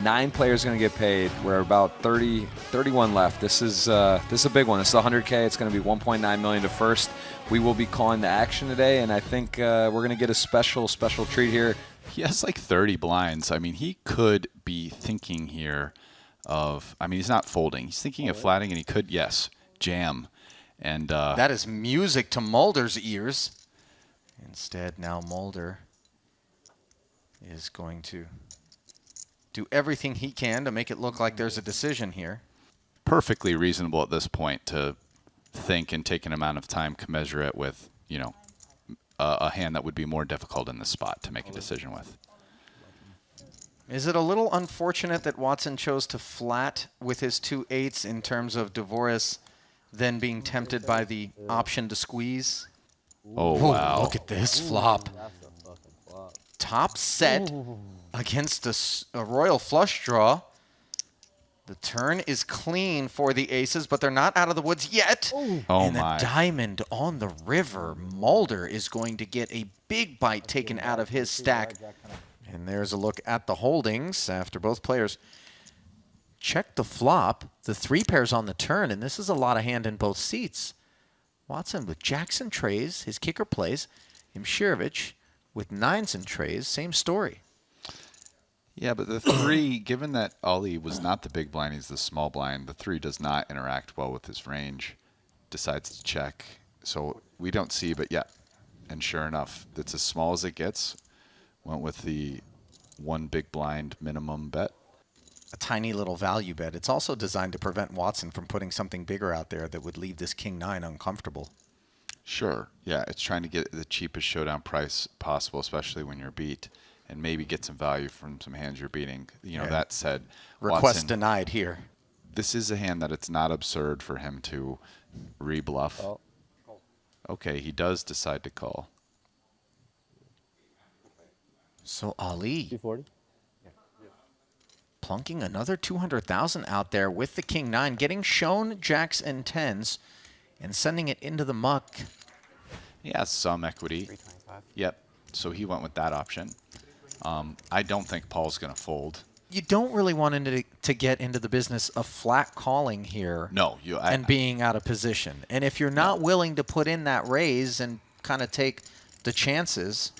9 players going to get paid. We're about 31 left. This is a big one. This is 100K. It's going to be 1.9 million to first. We will be calling the action today, and I think we're going to get a special treat here. He has like 30 blinds. I mean, he could be thinking here of, I mean, he's not folding. He's thinking of flatting, and he could, yes, jam. And that is music to Mulder's ears. Instead, now Mulder is going to do everything he can to make it look like there's a decision here. Perfectly reasonable at this point to think and take an amount of time commensurate with, you know, a hand that would be more difficult in this spot to make a decision with. Is it a little unfortunate that Watson chose to flat with his 2 8s in terms of Dvorak then being tempted by the option to squeeze? Oh, wow. Look at this flop. Top set against a royal flush draw. The turn is clean for the aces, but they're not out of the woods yet. Oh, and my. the diamond on the river. Mulder is going to get a big bite taken out of his stack. And there's a look at the holdings after both players check the flop. The 3 pairs on the turn, and this is a lot of hand in both seats. Watson with jacks and trays, his kicker plays. Imsirovic with 9s and trays, same story. Yeah, but the 3, given that ElkY was not the big blind, he's the small blind, the 3 does not interact well with his range, decides to check. So we don't see, but yeah. And sure enough, it's as small as it gets. Went with the 1 big blind minimum bet. A tiny little value bet. It's also designed to prevent Watson from putting something bigger out there that would leave this king-9 uncomfortable. Sure. Yeah, it's trying to get the cheapest showdown price possible, especially when you're beat, and maybe get some value from some hands you're beating. You know, that said, request Watson, denied here. This is a hand that it's not absurd for him to rebluff. Oh. Okay, he does decide to call. So ElkY 240. plunking another 200,000 out there with the king-9, getting shown jacks and 10s and sending it into the muck. He has some equity. 325. Yep. So he went with that option. I don't think Paul's going to fold. You don't really want to get into the business of flat calling here. No, and being out of position. And if you're not willing to put in that raise and kind of take the chances,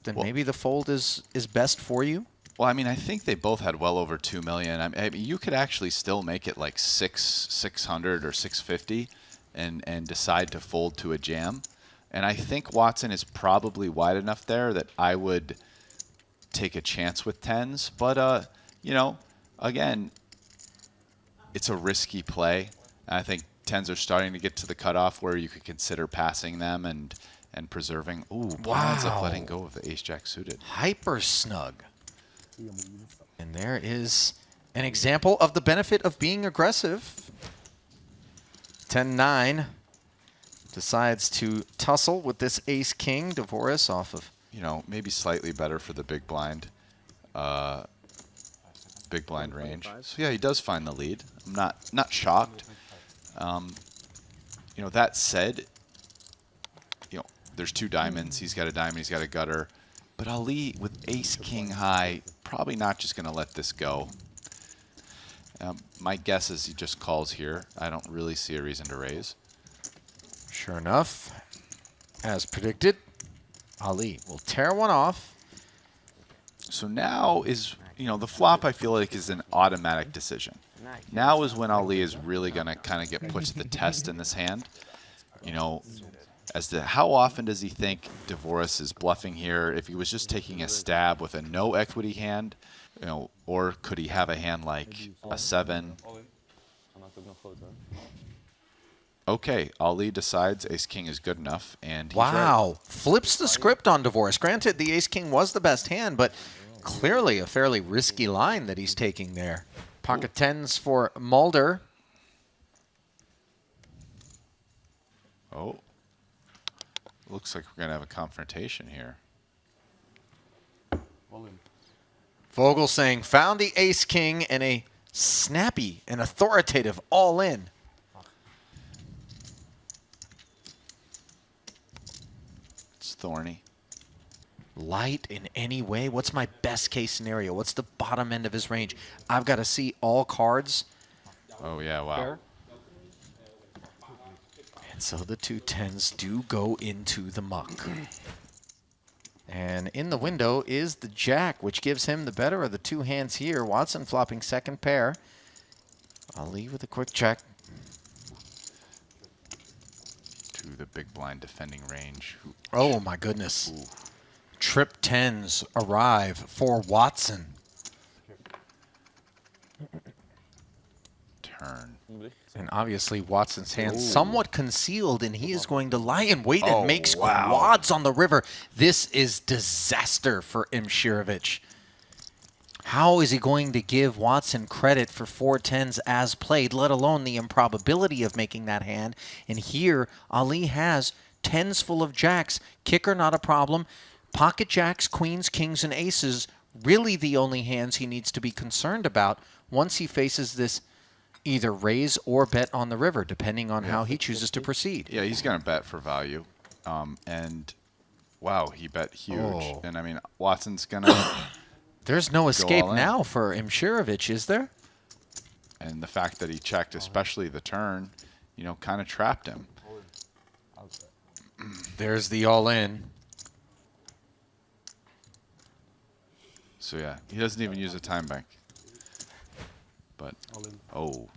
then maybe the fold is best for you. Well, I mean, I think they both had well over 2 million. I mean, you could actually still make it like 600 or 650 and decide to fold to a jam. And I think Watson is probably wide enough there that I would take a chance with 10s. But, you know, again, it's a risky play. I think 10s are starting to get to the cutoff where you could consider passing them and preserving. Ooh, Paul ends up letting go of the ace-jack suited. Hyper snug. And there is an example of the benefit of being aggressive. 10-9 decides to tussle with this ace-king. Dvorak off of, you know, maybe slightly better for the big blind range. So yeah, he does find the lead. I'm not shocked. You know, that said, you know, there's 2 diamonds. He's got a diamond. He's got a gutter. But ElkY with ace-king high, probably not just going to let this go. My guess is he just calls here. I don't really see a reason to raise. Sure enough, as predicted, ElkY will tear one off. So now is, you know, the flop I feel like is an automatic decision. Now is when ElkY is really going to kind of get put to the test in this hand. You know, as to how often does he think Dvorak is bluffing here? If he was just taking a stab with a no equity hand, you know, or could he have a hand like a 7? Okay, ElkY decides ace-king is good enough, and he's wow, right. Flips the script on Dvorak. Granted, the ace-king was the best hand, but clearly a fairly risky line that he's taking there. Pocket 10s for Mulder. Oh, looks like we're going to have a confrontation here. Vogel saying, found the ace-king and a snappy and authoritative all-in. It's thorny. light in any way? What's my best case scenario? What's the bottom end of his range? I've got to see all cards. Oh, yeah, wow. And so the 2 10s do go into the muck. And in the window is the jack, which gives him the better of the 2 hands here. Watson flopping second pair. Ali with a quick check. To the big blind defending range. Oh, my goodness. Trip 10s arrive for Watson. Turn. And obviously Watson's hand somewhat concealed, and he is going to lie in wait and make squads on the river. This is disaster for Imsirovic. How is he going to give Watson credit for 4 10s as played, let alone the improbability of making that hand? And here, Ali has 10s full of jacks. Kicker, not a problem. Pocket jacks, queens, kings, and aces, really the only hands he needs to be concerned about once he faces this either raise or bet on the river, depending on how he chooses to proceed. Yeah, he's going to bet for value. And, wow, he bet huge. Oh. And, I mean, Watson's going to... There's no escape all in. now for Imsirovic, is there? And the fact that he checked, especially the turn, you know, kind of trapped him. There's the all-in. So, yeah, he doesn't even use a time bank. But, oh.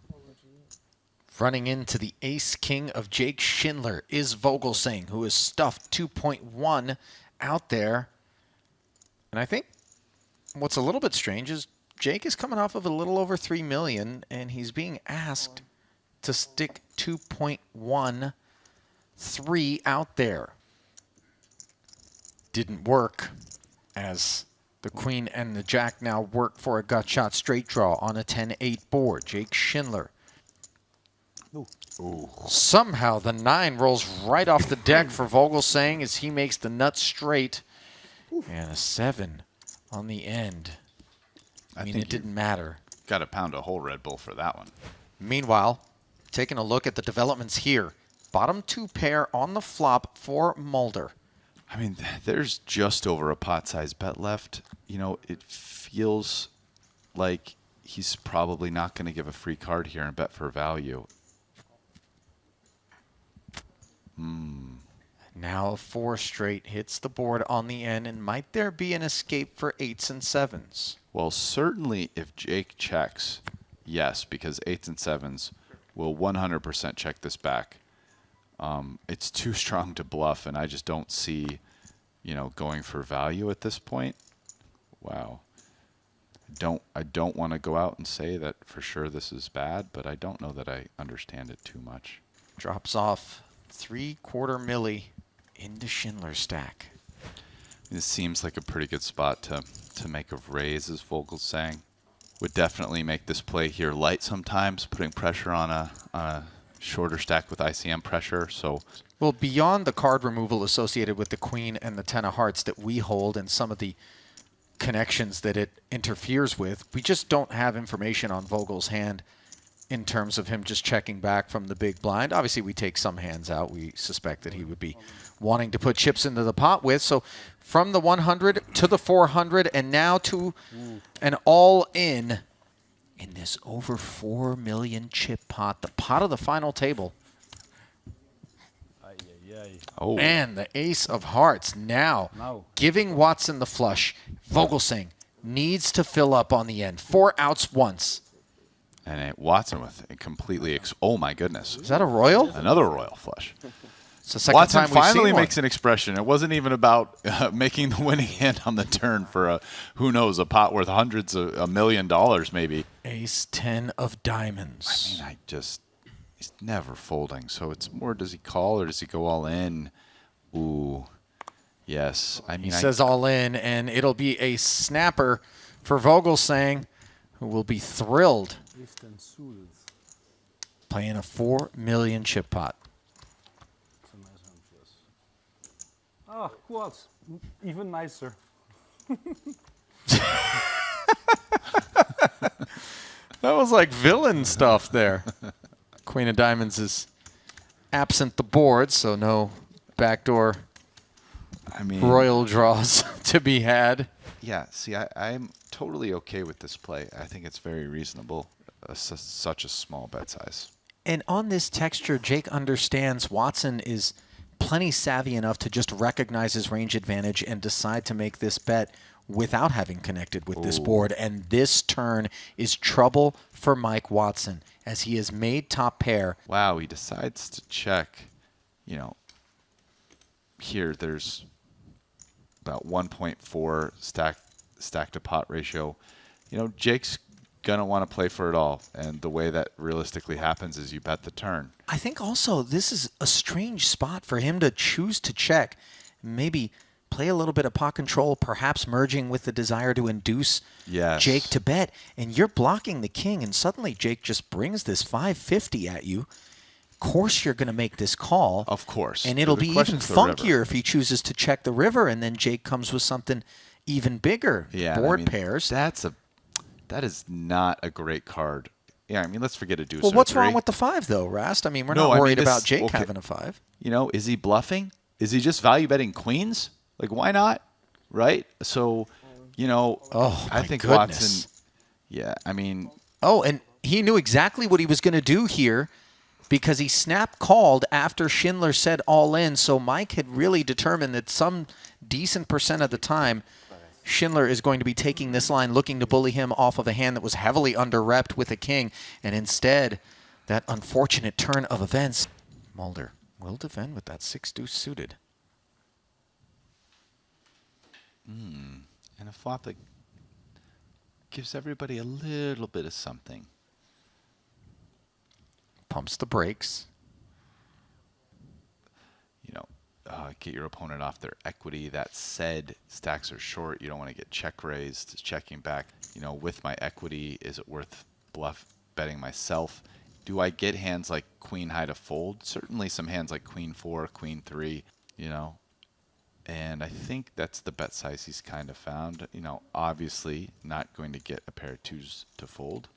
Running into the ace-king of Jake Schindler is Vogelsang, who is stuffed 2.1 out there. And I think what's a little bit strange is Jake is coming off of a little over 3 million, and he's being asked to stick 2.13 out there. Didn't work, as the queen and the jack now work for a gut shot straight draw on a 10-8 board. Jake Schindler. Ooh. Somehow the 9 rolls right off the deck for Vogelsang as he makes the nut straight. And a 7 on the end. I mean, it didn't matter. Got to pound a whole Red Bull for that one. Meanwhile, taking a look at the developments here. Bottom 2 pair on the flop for Mulder. I mean, there's just over a pot-size bet left. You know, it feels like he's probably not going to give a free card here and bet for value. Now a 4 straight hits the board on the end, and might there be an escape for 8s and 7s? Well, certainly if Jake checks, yes, because 8s and 7s will 100% check this back. It's too strong to bluff, and I just don't see, you know, going for value at this point. Wow. I don't want to go out and say that for sure this is bad, but I don't know that I understand it too much. Drops off 3/4 milli into Schindler's stack. This seems like a pretty good spot to make a raise, as Vogelsang. Would definitely make this play here light sometimes, putting pressure on a shorter stack with ICM pressure. So, well, beyond the card removal associated with the queen and the 10 of hearts that we hold and some of the connections that it interferes with, we just don't have information on Vogel's hand in terms of him just checking back from the big blind. Obviously, we take some hands out we suspect that he would be wanting to put chips into the pot with. So from the 100 to the 400 and now to an all-in in this over 4 million chip pot, the pot of the final table. oh, And the ace of hearts now giving Watson the flush. Vogelsang needs to fill up on the end. 4 outs once. and Watson with a completely, oh my goodness. Is that a royal? Another royal flush. It's the second Watson time we've finally seen one. makes an expression. It wasn't even about making the winning hand on the turn for a, who knows, a pot worth hundreds of $1 million maybe. Ace 10 of diamonds. I mean, he's never folding. So it's more, does he call or does he go all in? Ooh, yes. I mean, He says all in, and it'll be a snapper for Vogelsang, who will be thrilled. Playing a 4 million chip pot. Ah, quads. Even nicer. That was like villain stuff there. Queen of diamonds is absent the board, so no backdoor I mean, royal draws to be had. Yeah, see, I'm totally okay with this play. I think it's very reasonable, such a small bet size. And on this texture, Jake understands Watson is plenty savvy enough to just recognize his range advantage and decide to make this bet without having connected with this board. And this turn is trouble for Mike Watson as he has made top pair. Wow, he decides to check. You know, here there's about 1.4 stack to pot ratio. You know, Jake's gonna want to play for it all, and the way that realistically happens is you bet the turn. I think also this is a strange spot for him to choose to check, maybe play a little bit of pot control, perhaps merging with the desire to induce Jake to bet, and you're blocking the king, and suddenly Jake just brings this 550 at you. Of course you're going to make this call. Of course. And it'll be even funkier if he chooses to check the river, and then Jake comes with something even bigger. Board pairs. That is not a great card. Yeah, I mean, let's forget a deuce. Well, what's wrong with the 5, though, Rast? I mean, we're not worried about Jake having a 5. You know, is he bluffing? Is he just value betting queens? Like, why not? Right? So, you know, I think Watson. Yeah, I mean. Oh, and he knew exactly what he was going to do here because he snap called after Schindler said all in. So Mike had really determined that some decent percent of the time, Schindler is going to be taking this line, looking to bully him off of a hand that was heavily under-repped with a king. And instead, that unfortunate turn of events, Mulder will defend with that 6-deuce suited. And a flop that gives everybody a little bit of something. Pumps the brakes. You know, get your opponent off their equity. That said, stacks are short. You don't want to get check raised. Checking back, you know, with my equity, is it worth bluff betting myself? Do I get hands like queen high to fold? Certainly some hands like queen 4, queen 3, you know. And I think that's the bet size he's kind of found. You know, obviously not going to get a pair of 2s to fold.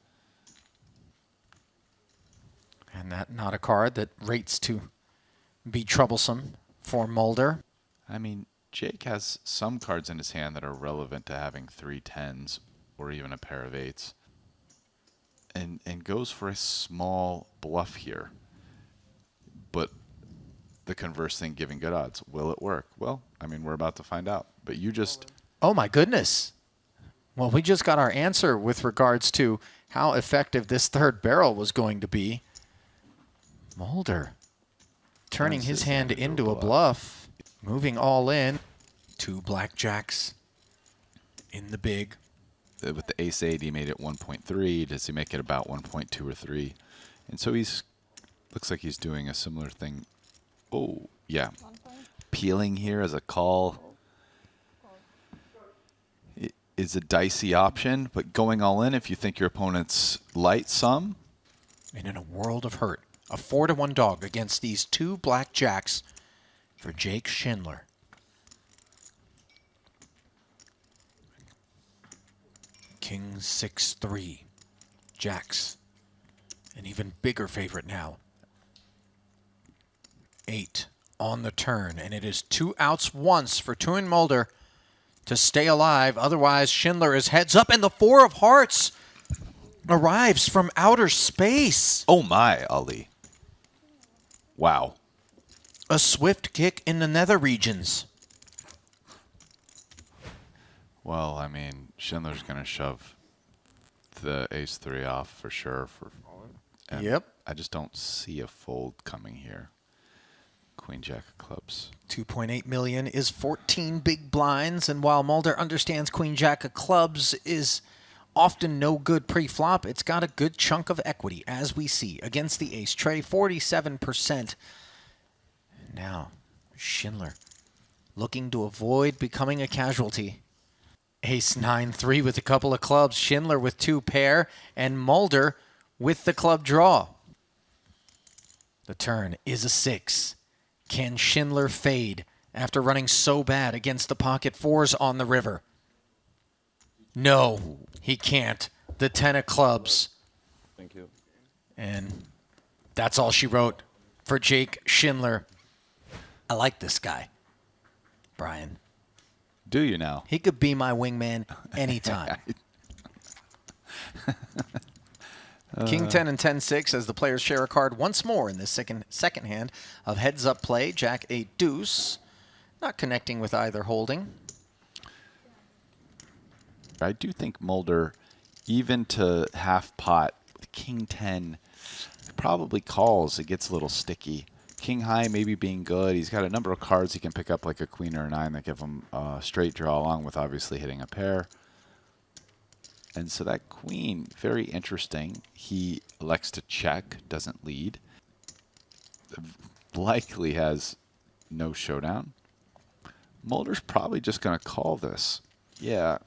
And that not a card that rates to be troublesome for Mulder. I mean, Jake has some cards in his hand that are relevant to having 3 10s or even a pair of 8s. And goes for a small bluff here. But the converse thing, giving good odds. Will it work? Well, I mean, we're about to find out. But you just... Oh, my goodness. Well, we just got our answer with regards to how effective this third barrel was going to be. Mulder turning his hand into a bluff, moving all in. 2 blackjacks in the big. With the ace-8, he made it 1.3. Does he make it about 1.2 or 3? And so he's... Looks like he's doing a similar thing. Oh, yeah. Peeling here as a call is a dicey option, but going all in if you think your opponent's light some. And in a world of hurt, a 4-1 dog against these 2 blackjacks for Jake Schindler. King 6-3. Jacks. An even bigger favorite now. 8 on the turn, and it is 2 outs once for Koon Mulder to stay alive. Otherwise, Schindler is heads up, and the 4 of hearts arrives from outer space. Oh my, Ali. Wow. A swift kick in the nether regions. Well, I mean, Schindler's going to shove the ace-3 off for sure. Yep. I just don't see a fold coming here. Queen Jack of clubs. 2.8 million is 14 big blinds, and while Mulder understands Queen Jack of clubs is often no good pre-flop, it's got a good chunk of equity, as we see against the ace tray, 47%. Now, Schindler looking to avoid becoming a casualty. Ace 9-3 with a couple of clubs, Schindler with 2 pair, and Mulder with the club draw. The turn is a 6. Can Schindler fade after running so bad against the pocket 4s on the river? No, he can't. The 10 of clubs. Thank you. And that's all she wrote for Jake Schindler. I like this guy, Brian. Do you now? He could be my wingman anytime. King 10 and 10-6 as the players share a card once more in this second hand of heads-up play. Jack 8 deuce, not connecting with either holding. I do think Mulder, even to half pot with King 10, probably calls. It gets a little sticky. King high maybe being good. He's got a number of cards he can pick up, like a queen or a 9, that give him a straight draw, along with obviously hitting a pair. And so that queen, very interesting. He elects to check, doesn't lead. Likely has no showdown. Mulder's probably just going to call this. Yeah,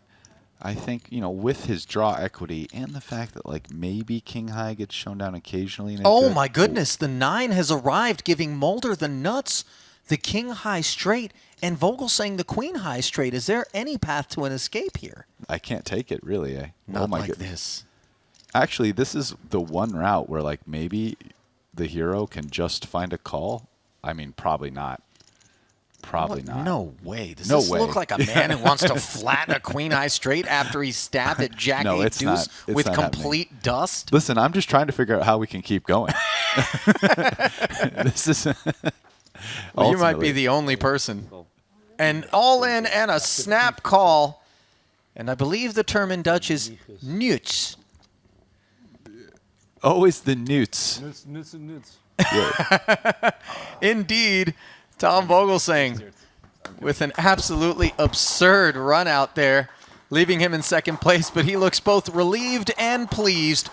I think, you know, with his draw equity and the fact that, like, maybe king high gets shown down occasionally. Oh, my goodness. The 9 has arrived, giving Mulder the nuts, the king high straight, and Vogel saying the queen high straight. Is there any path to an escape here? I can't take it, really, eh? Not oh my like goodness. this. Actually, this is the one route where, like, maybe the hero can just find a call. I mean, probably not. Probably What? not. No way. Does No this way. look like a man who wants to flatten a queen high straight after he stabbed at Jack No, 8 it's deuce not. It's with not happening. complete dust? Listen, I'm just trying to figure out how we can keep going. This is Well, you might ultimately- be the only person. An all-in and a snap call. And I believe the term in Dutch is nuts. always the newts. Nuts and nuts. Yeah. Indeed, Tom Vogelsang with an absolutely absurd run out there, leaving him in second place, but he looks both relieved and pleased